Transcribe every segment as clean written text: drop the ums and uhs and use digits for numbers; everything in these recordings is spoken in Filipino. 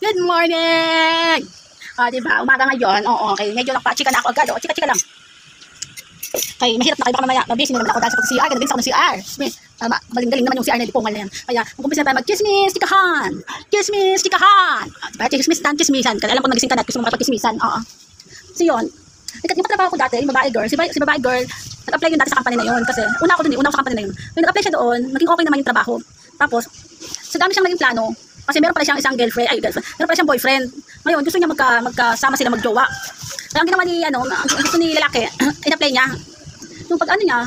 Good morning! Diba? Umaga ngayon. Oo, okay. Medyo nakpa-chika na ako agad. O, chika-chika lang. Okay, mahirap na kayo baka mamaya. Mabisi naman ako dahil sa pag-CR. Kaya nagbilis ako ng CR. Galing-galing naman yung CR na dipungal na yan. Kaya, mag-umpisa na tayo mag-chismis, chikahan! Chismis, chikahan! Diba? Chismis, chismisan. Kasi alam ko nagising ka na. Gusto mo makapag-chismisan. Oo. So, yun. Yung patrabaho ko dati, yung babae girl. Si babae girl, nag-apply yun dati sa company na yun. Kasi, una ako sa company na yun. Yung nag-apply siya doon, naging okay naman yung trabaho. Tapos, sa dami siyang naging plano, kasi meron pala siyang isang girlfriend, meron pala siyang boyfriend. Ngayon, gusto niya magkasama sila magjowa. Kaya ang ginawa ni, gusto ni lalaki, in-apply niya. Yung pag niya,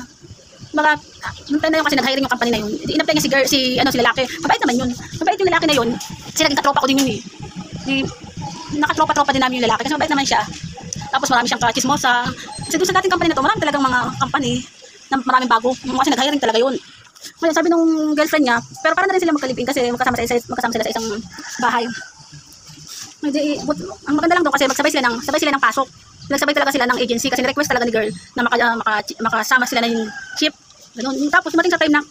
yung time na yun kasi nag-hiring yung company na yun, in-apply niya si lalaki. Mabait naman yun. Mabait yung lalaki na yun. Kasi naging katropa ko din yun eh. Nakatropa-tropa din namin yung lalaki kasi mabait naman siya. Tapos marami siyang kachismosa. Kasi doon sa dating company na to, marami talagang mga company na maraming bago. Kasi nag-hiring talaga yun. Ngayon, sabi nung girlfriend niya, pero parang na rin sila magkalipin kasi magkasama sila sa isang bahay. Ang maganda lang doon kasi sabay sila ng pasok. Nagsabay talaga sila ng agency kasi ni-request talaga ni girl na makasama sila na yung ship. Ganun. Tapos dumating sa time na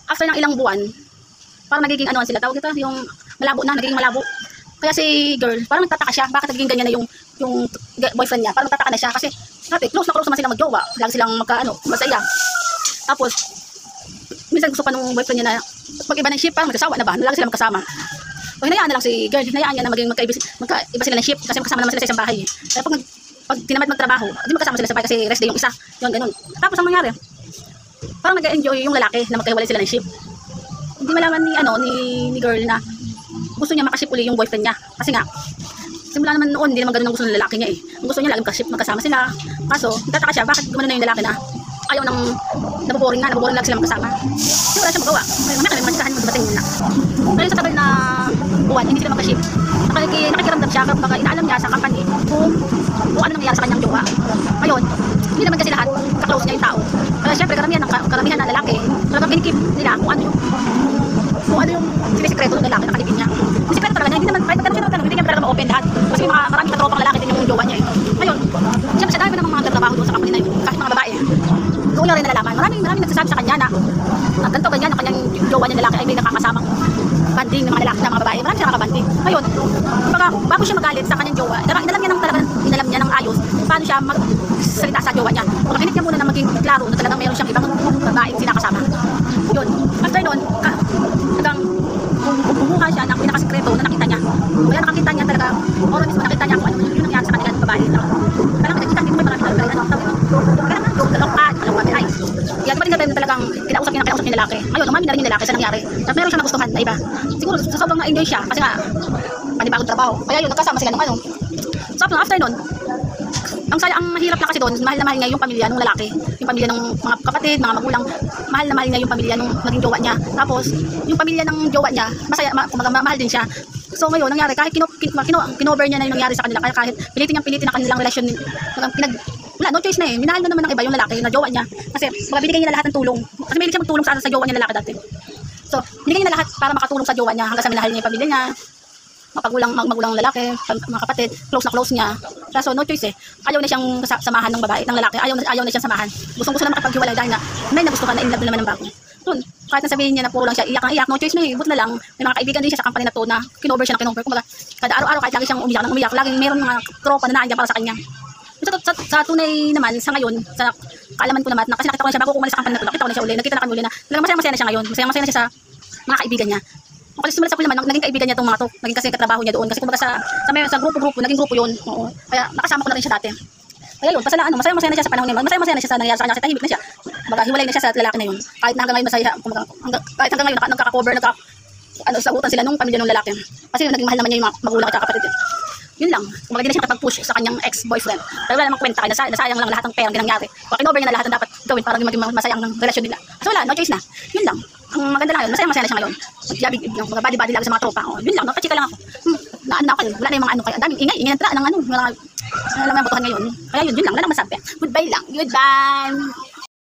after ng ilang buwan, parang nagiging sila tawag ito, yung malabo na, nagiging malabo. Kaya si girl, parang nagtataka siya, bakit nagiging ganyan na yung boyfriend niya. Parang nagtataka na siya kasi dati close naman sila mag-jowa, lagi silang masaya. Tapos minsan gusto pa nung boyfriend niya na mag-iba ng ship, parang magkasawa na ba, lagi sila magkasama. O hinayaan na lang si girl, hinayaan niya na maging magkaiba sila ng ship kasi magkasama naman sila sa isang bahay. Kaya pag tinamad magtrabaho, di magkasama sila sa bahay kasi rest day yung isa, yun ganun. Tapos ang nangyari, parang nag-enjoy yung lalaki na magkahiwalay sila ng ship. Hindi malaman ni girl na gusto niya makaship uli yung boyfriend niya. Kasi nga, simula naman noon, hindi naman ganun ang gusto ng lalaki niya eh. Ang gusto niya lagi magkasama sila. Kaso, nagtataka siya, bakit gumano na yung lalaki na ayaw nang naboboring lang sila magkasama. Kasi wala siya magawa. Kaya masikahan mo dumating na. Ngayon sa tagal na buwan, hindi sila magkaship. Nakikiramdam siya, baka inaalam niya sa company kung ano nangyayari sa kanyang jowa. Ngayon, hindi naman kasi lahat kaklose niya yung tao. Kaya syempre, karamihan na lalaki, talagang kinikip nila kung ano yung sinisikreto ng lalaki na kalipin niya. Yung sikreto talaga niya, hindi naman, kahit magtanong, hindi niya talaga ma-open lahat. Kasi maraming katropang lalaki din yung jowa niya eh. Ngayon, siyempre sa dami pa ng mga trabaho doon sa company na yun, kahit mga babae, doon niya rin nalalaman. Maraming nagsasabi sa kanya na ganito ganyan, ang kanyang jowa niya lalaki ay may nakakasamang banding ng mga lalaki na mga babae. Marami siya nakabanding. Ngayon, bago siya magalit sa kanyang jowa, inalam niya ng ayos paano siya magsalita sa jowa niya. Pagkakinig niya muna na maging klaro na talagang meron siyang ibang babaeng sinakasama. Yun. After nun, hanggang bumuha siya ng pinakasikreto na nakita niya. Kaya nakakita niya talaga, oras mismo nakita niya kung ano yung nangyari sa kanilang babae. Kaya lang nagkita dito may marami talaga na tawag. Kaya lang, kalokad, ay. Kaya dumating sa time na talagang kinausap niya lalaki. Ngayon, umamin na rin yung lalaki sa nangyari. Tapos meron siya nagustuhan na iba. Siguro sa sobrang na-enjoy siya kasi nga panibagong trabaho. Kaya yun, nagkasama sila ng So after nun, ang mahirap na kasi doon, mahal na mahal niya yung pamilya ng lalaki, yung pamilya ng mga kapatid, mga magulang, mahal na mahal niya yung pamilya ng naging jowa niya. Tapos, yung pamilya ng jowa niya, mahal din siya. So ngayon, nangyari, kahit kinover niya na yung nangyari sa kanila, kahit pilitin ang kanilang relasyon, wala, no choice na eh. Minahal na naman ng iba yung lalaki na jowa niya. Kasi binigay niya na lahat ng tulong. Kasi may siya magtulong sa jowa niya lalaki dati. So, binigay niya na lahat para makatulong sa jowa niya hanggang sa minahal niya yung pamilya niya. Magulang lalaki, mga kapatid, close niya. Kaso no choice eh. Ayaw na siyang samahan ng babae, ng lalaki. Ayaw na siyang samahan. Gusto na makipaghiwalay dahil na may nagustuhan na in love naman ng bago. Doon, kahit na sabihin niya na puro lang siya, iyak, no choice na eh. But na lang, may mga kaibigan din siya sa company na to na kinover. Kumbaga, kada araw-araw kahit lagi siyang umiyak, laging meron mga tropa na nandiyan para sa kanya. Sa tunay naman, sa ngayon, sa kaalaman ko naman, kasi nakita ko na siya bago umalis sa company na to, nakita ko na siya uli, nakita na kami uli na talagang masaya na siya ngayon, masaya na siya sa mga kaibigan niya. Kasi simula sa naman, naging kaibigan niya itong mga to, naging kasi katrabaho niya doon, kasi kumbaga sa grupo, naging grupo yun, oo. Kaya nakasama ko na rin siya dati. Kaya yun, masaya na siya sa panahon niya, masaya na siya sa nangyari sa kanya, kasi tahimik na siya, baga hiwalay na siya sa lalaki na yun, kahit na hanggang ngayon masaya, kahit hanggang ngayon nagkaka-cover, sagutan sila nung pamilya ng lalaki, kasi naging mahal naman niya yung mga magulang at kapatid. Yun lang, kumbaga hindi na siya nakapag-push sa kanyang ex-boyfriend. Pero wala namang kwenta, kaya nasayang lang lahat ng pera nangyari. Kung kinover niya na lahat ng dapat gawin para maging masaya ang relasyon nila. So wala, no choice na. Yun lang. Ang maganda lang yun, masaya na siya ngayon. Yung mga body lang sa mga tropa. Yun lang, nakachika lang ako. Naan ako, wala na yung mga kaya daming ingay ng mga alam mo yung botohan ngayon. Kaya yun lang, wala nang masabi. Goodbye lang, goodbye.